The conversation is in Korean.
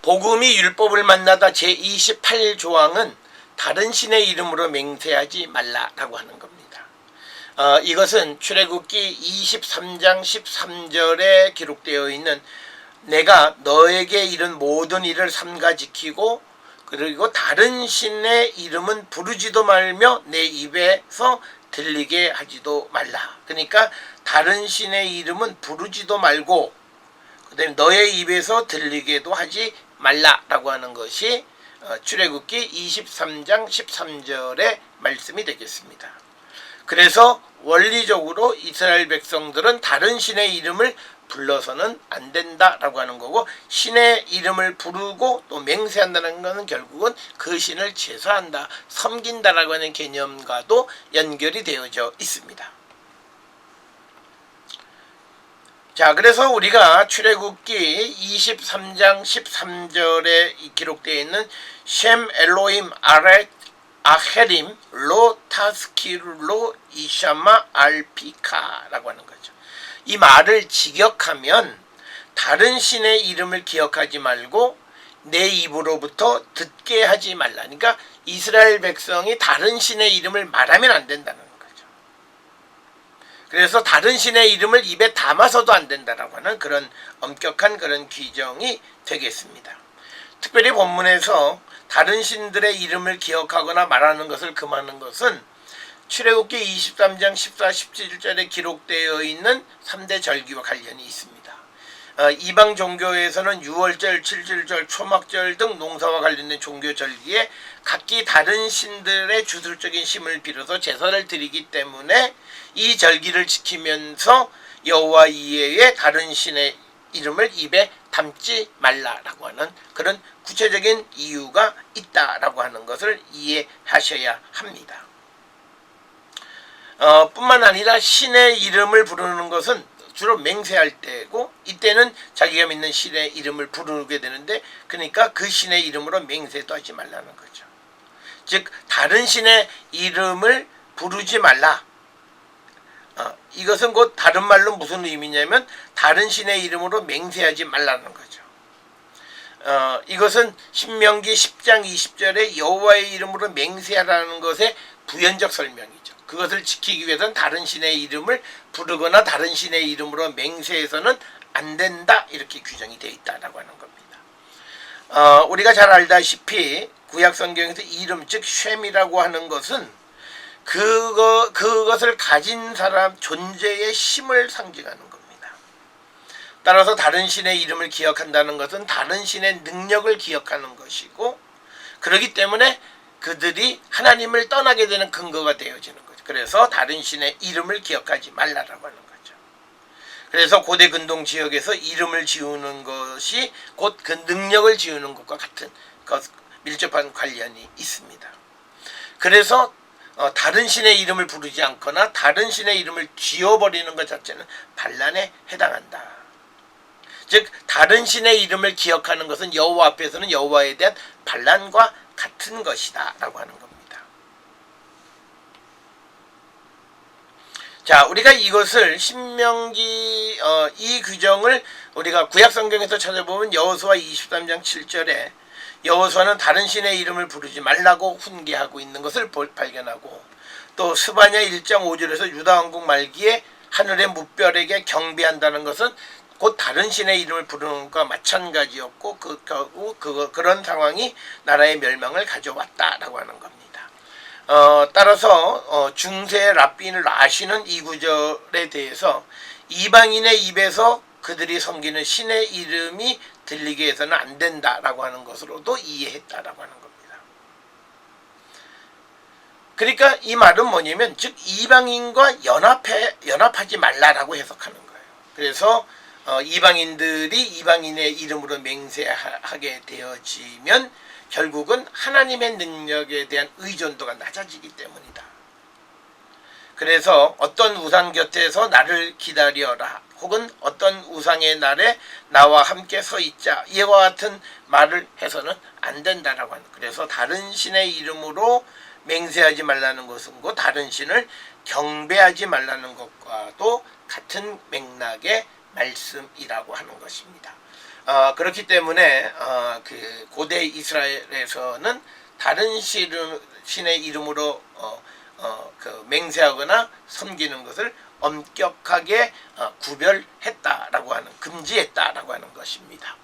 복음이 율법을 만나다 제28조항은 다른 신의 이름으로 맹세하지 말라라고 하는 겁니다. 이것은 출애굽기 23장 13절에 기록되어 있는 내가 너에게 이른 모든 일을 삼가 지키고 그리고 다른 신의 이름은 부르지도 말며 내 입에서 들리게 하지도 말라. 그러니까 다른 신의 이름은 부르지도 말고 그다음에 너의 입에서 들리게도 하지 말라라고 하는 것이 출애굽기 23장 13절의 말씀이 되겠습니다. 그래서 원리적으로 이스라엘 백성들은 다른 신의 이름을 불러서는 안 된다라고 하는 거고, 신의 이름을 부르고 또 맹세한다는 것은 결국은 그 신을 제사한다, 섬긴다라고 하는 개념과도 연결이 되어져 있습니다. 자, 그래서 우리가 출애굽기 23장 13절에 기록되어 있는 셴 엘로임 아렛 아헤림 로 타스키르로 이샤마 알피카라고 하는 거죠. 이 말을 직역하면 다른 신의 이름을 기억하지 말고 내 입으로부터 듣게 하지 말라. 그러니까 이스라엘 백성이 다른 신의 이름을 말하면 안 된다는 거죠. 그래서 다른 신의 이름을 입에 담아서도 안 된다라고 하는 그런 엄격한 그런 규정이 되겠습니다. 특별히 본문에서 다른 신들의 이름을 기억하거나 말하는 것을 금하는 것은 출애굽기 23장 14, 17절에 기록되어 있는 3대 절기와 관련이 있습니다. 이방 종교에서는 유월절, 칠칠절, 초막절 등 농사와 관련된 종교 절기에 각기 다른 신들의 주술적인 힘을 빌어서 제사를 드리기 때문에 이 절기를 지키면서 여호와 이외에 다른 신의 이름을 입에 담지 말라라고 하는 그런 구체적인 이유가 있다라고 하는 것을 이해하셔야 합니다. 뿐만 아니라 신의 이름을 부르는 것은 주로 맹세할 때고, 이때는 자기가 믿는 신의 이름을 부르게 되는데, 그러니까 그 신의 이름으로 맹세도 하지 말라는 거죠. 즉 다른 신의 이름을 부르지 말라. 이것은 곧 다른 말로 무슨 의미냐면 다른 신의 이름으로 맹세하지 말라는 거죠. 이것은 신명기 10장 20절에 여호와의 이름으로 맹세하라는 것의 부연적 설명이죠. 그것을 지키기 위해서는 다른 신의 이름을 부르거나 다른 신의 이름으로 맹세해서는 안 된다, 이렇게 규정이 되어 있다라고 하는 겁니다. 우리가 잘 알다시피 구약 성경에서 이름, 즉 쉔이라고 하는 것은 그것을 가진 사람 존재의 힘을 상징하는 겁니다. 따라서 다른 신의 이름을 기억한다는 것은 다른 신의 능력을 기억하는 것이고, 그렇기 때문에 그들이 하나님을 떠나게 되는 근거가 되어지는 거죠. 그래서 다른 신의 이름을 기억하지 말라라고 하는 거죠. 그래서 고대 근동 지역에서 이름을 지우는 것이 곧 그 능력을 지우는 것과 같은 밀접한 관련이 있습니다. 그래서 다른 신의 이름을 부르지 않거나 다른 신의 이름을 지워버리는 것 자체는 반란에 해당한다. 즉 다른 신의 이름을 기억하는 것은 여호와 앞에서는 여호와에 대한 반란과 같은 것이다 라고 하는 겁니다. 자, 우리가 이것을 신명기 이 규정을 우리가 구약 성경에서 찾아보면 여호수아 23장 7절에 여호수아는 다른 신의 이름을 부르지 말라고 훈계하고 있는 것을 발견하고, 또 스바냐 1장 5절에서 유다 왕국 말기에 하늘의 무별에게 경배한다는 것은 곧 다른 신의 이름을 부르는 것과 마찬가지였고, 그런 상황이 나라의 멸망을 가져왔다라고 하는 겁니다. 따라서 중세 랍빈 라시는 이 구절에 대해서 이방인의 입에서 그들이 섬기는 신의 이름이 들리게 해서는 안 된다라고 하는 것으로도 이해했다라고 하는 겁니다. 그러니까 이 말은 뭐냐면, 즉 이방인과 연합하지 말라라고 해석하는 거예요. 그래서 이방인들이 이방인의 이름으로 맹세하게 되어지면 결국은 하나님의 능력에 대한 의존도가 낮아지기 때문이다. 그래서 어떤 우상 곁에서 나를 기다려라, 혹은 어떤 우상의 날에 나와 함께 서 있자, 이와 같은 말을 해서는 안 된다라고 하는. 그래서 다른 신의 이름으로 맹세하지 말라는 것은 곧 다른 신을 경배하지 말라는 것과도 같은 맥락의 말씀이라고 하는 것입니다. 그렇기 때문에 그 고대 이스라엘에서는 다른 신의 이름으로 그 맹세하거나 섬기는 것을 엄격하게 구별했다라고 하는, 금지했다라고 하는 것입니다.